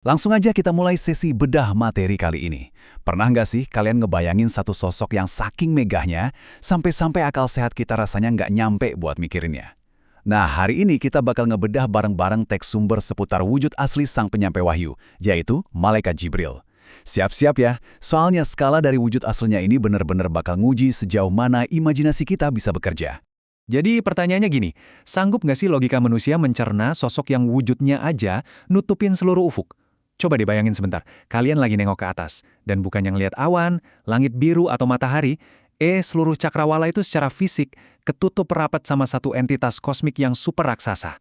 Langsung aja kita mulai sesi bedah materi kali ini. Pernah nggak sih kalian ngebayangin satu sosok yang saking megahnya, sampai-sampai akal sehat kita rasanya nggak nyampe buat mikirinnya? Nah, hari ini kita bakal ngebedah bareng-bareng teks sumber seputar wujud asli sang penyampai wahyu, yaitu Malaikat Jibril. Siap-siap ya, soalnya skala dari wujud aslinya ini benar-benar bakal nguji sejauh mana imajinasi kita bisa bekerja. Jadi pertanyaannya gini, sanggup nggak sih logika manusia mencerna sosok yang wujudnya aja nutupin seluruh ufuk? Coba dibayangin sebentar, kalian lagi nengok ke atas, dan bukan yang lihat awan, langit biru atau matahari, seluruh cakrawala itu secara fisik ketutup rapat sama satu entitas kosmik yang super raksasa.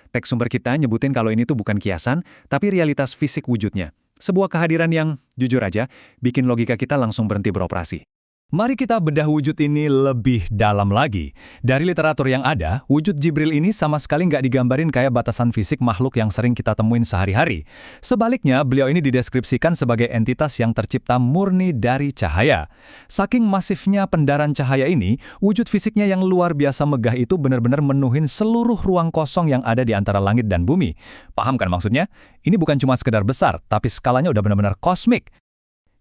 Teks sumber kita nyebutin kalau ini tuh bukan kiasan, tapi realitas fisik wujudnya. Sebuah kehadiran yang, jujur aja, bikin logika kita langsung berhenti beroperasi. Mari kita bedah wujud ini lebih dalam lagi. Dari literatur yang ada, wujud Jibril ini sama sekali nggak digambarin kayak batasan fisik makhluk yang sering kita temuin sehari-hari. Sebaliknya, beliau ini dideskripsikan sebagai entitas yang tercipta murni dari cahaya. Saking masifnya pendaran cahaya ini, wujud fisiknya yang luar biasa megah itu benar-benar menuhin seluruh ruang kosong yang ada di antara langit dan bumi. Paham kan maksudnya? Ini bukan cuma sekedar besar, tapi skalanya udah benar-benar kosmik.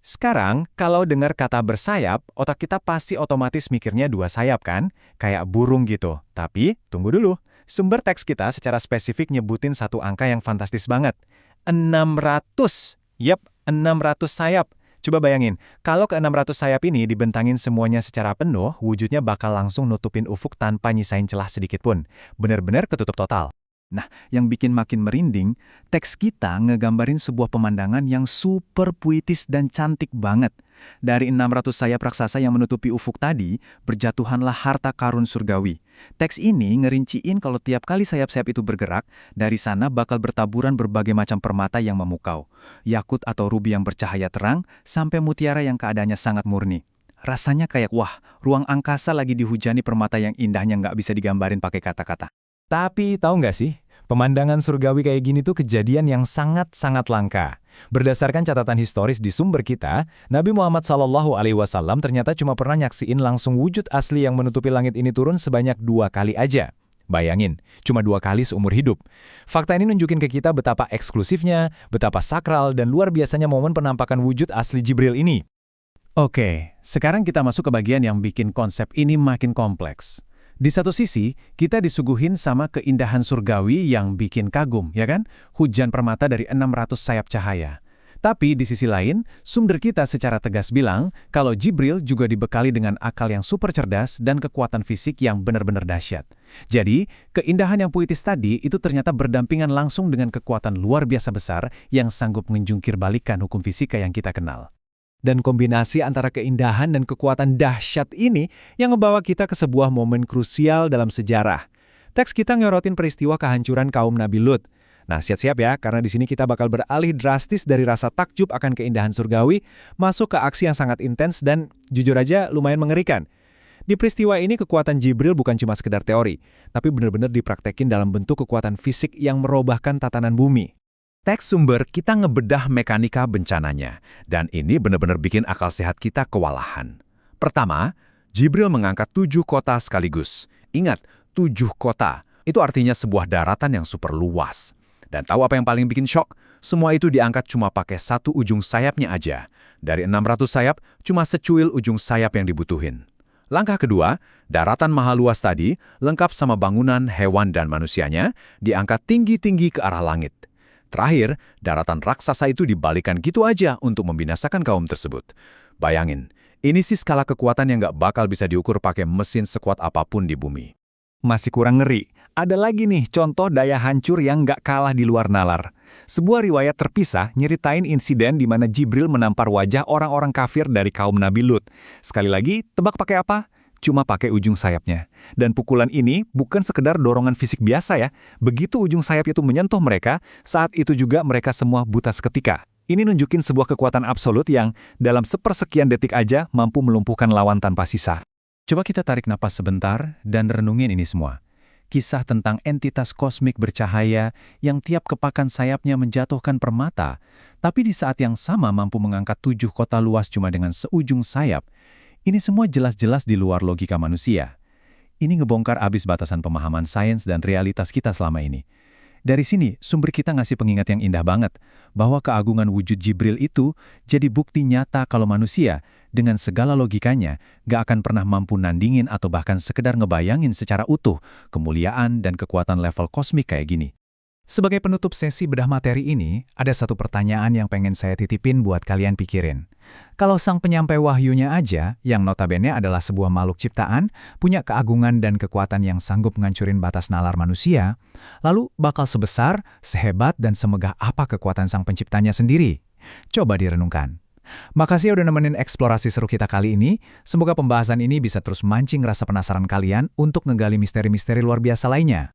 Sekarang, kalau dengar kata bersayap, otak kita pasti otomatis mikirnya dua sayap kan? Kayak burung gitu. Tapi, tunggu dulu. Sumber teks kita secara spesifik nyebutin satu angka yang fantastis banget. 600. Yep, 600 sayap. Coba bayangin, kalau ke 600 sayap ini dibentangin semuanya secara penuh, wujudnya bakal langsung nutupin ufuk tanpa nyisain celah sedikit pun. Bener-bener ketutup total. Nah, yang bikin makin merinding, teks kita ngegambarin sebuah pemandangan yang super puitis dan cantik banget. Dari 600 sayap raksasa yang menutupi ufuk tadi, berjatuhanlah harta karun surgawi. Teks ini ngerinciin kalau tiap kali sayap-sayap itu bergerak, dari sana bakal bertaburan berbagai macam permata yang memukau. Yakut atau rubi yang bercahaya terang, sampai mutiara yang keadaannya sangat murni. Rasanya kayak, wah, ruang angkasa lagi dihujani permata yang indahnya nggak bisa digambarin pakai kata-kata. Tapi tahu nggak sih, pemandangan surgawi kayak gini tuh kejadian yang sangat-sangat langka. Berdasarkan catatan historis di sumber kita, Nabi Muhammad SAW ternyata cuma pernah nyaksiin langsung wujud asli yang menutupi langit ini turun sebanyak 2 kali aja. Bayangin, cuma 2 kali seumur hidup. Fakta ini nunjukin ke kita betapa eksklusifnya, betapa sakral, dan luar biasanya momen penampakan wujud asli Jibril ini. Oke, sekarang kita masuk ke bagian yang bikin konsep ini makin kompleks. Di satu sisi, kita disuguhin sama keindahan surgawi yang bikin kagum, ya kan? Hujan permata dari 600 sayap cahaya. Tapi di sisi lain, sumber kita secara tegas bilang kalau Jibril juga dibekali dengan akal yang super cerdas dan kekuatan fisik yang benar-benar dahsyat. Jadi, keindahan yang puitis tadi itu ternyata berdampingan langsung dengan kekuatan luar biasa besar yang sanggup menjungkir balikan hukum fisika yang kita kenal. Dan kombinasi antara keindahan dan kekuatan dahsyat ini yang membawa kita ke sebuah momen krusial dalam sejarah. Teks kita nyorotin peristiwa kehancuran kaum Nabi Lut. Nah, siap-siap ya, karena di sini kita bakal beralih drastis dari rasa takjub akan keindahan surgawi, masuk ke aksi yang sangat intens dan jujur aja lumayan mengerikan. Di peristiwa ini kekuatan Jibril bukan cuma sekedar teori, tapi benar-benar dipraktekin dalam bentuk kekuatan fisik yang merubahkan tatanan bumi. Teks sumber kita ngebedah mekanika bencananya, dan ini benar-benar bikin akal sehat kita kewalahan. Pertama, Jibril mengangkat 7 kota sekaligus. Ingat, 7 kota. Itu artinya sebuah daratan yang super luas. Dan tahu apa yang paling bikin syok? Semua itu diangkat cuma pakai satu ujung sayapnya aja. Dari 600 sayap, cuma secuil ujung sayap yang dibutuhin. Langkah kedua, daratan maha luas tadi, lengkap sama bangunan, hewan, dan manusianya, diangkat tinggi-tinggi ke arah langit. Terakhir, daratan raksasa itu dibalikan gitu aja untuk membinasakan kaum tersebut. Bayangin, ini sih skala kekuatan yang nggak bakal bisa diukur pakai mesin sekuat apapun di bumi. Masih kurang ngeri. Ada lagi nih contoh daya hancur yang nggak kalah di luar nalar. Sebuah riwayat terpisah nyeritain insiden di mana Jibril menampar wajah orang-orang kafir dari kaum Nabi Lut. Sekali lagi, tebak pakai apa? Cuma pakai ujung sayapnya. Dan pukulan ini bukan sekedar dorongan fisik biasa ya. Begitu ujung sayap itu menyentuh mereka, saat itu juga mereka semua buta seketika. Ini nunjukin sebuah kekuatan absolut yang dalam sepersekian detik aja mampu melumpuhkan lawan tanpa sisa. Coba kita tarik napas sebentar dan renungin ini semua. Kisah tentang entitas kosmik bercahaya yang tiap kepakan sayapnya menjatuhkan permata, tapi di saat yang sama mampu mengangkat 7 kota luas cuma dengan seujung sayap. Ini semua jelas-jelas di luar logika manusia. Ini ngebongkar abis batasan pemahaman sains dan realitas kita selama ini. Dari sini, sumber kita ngasih pengingat yang indah banget, bahwa keagungan wujud Jibril itu jadi bukti nyata kalau manusia, dengan segala logikanya, gak akan pernah mampu nandingin atau bahkan sekedar ngebayangin secara utuh kemuliaan dan kekuatan level kosmik kayak gini. Sebagai penutup sesi bedah materi ini, ada satu pertanyaan yang pengen saya titipin buat kalian pikirin. Kalau sang penyampai wahyunya aja, yang notabene adalah sebuah makhluk ciptaan, punya keagungan dan kekuatan yang sanggup ngancurin batas nalar manusia, lalu bakal sebesar, sehebat, dan semegah apa kekuatan sang penciptanya sendiri? Coba direnungkan. Makasih udah nemenin eksplorasi seru kita kali ini. Semoga pembahasan ini bisa terus mancing rasa penasaran kalian untuk ngegali misteri-misteri luar biasa lainnya.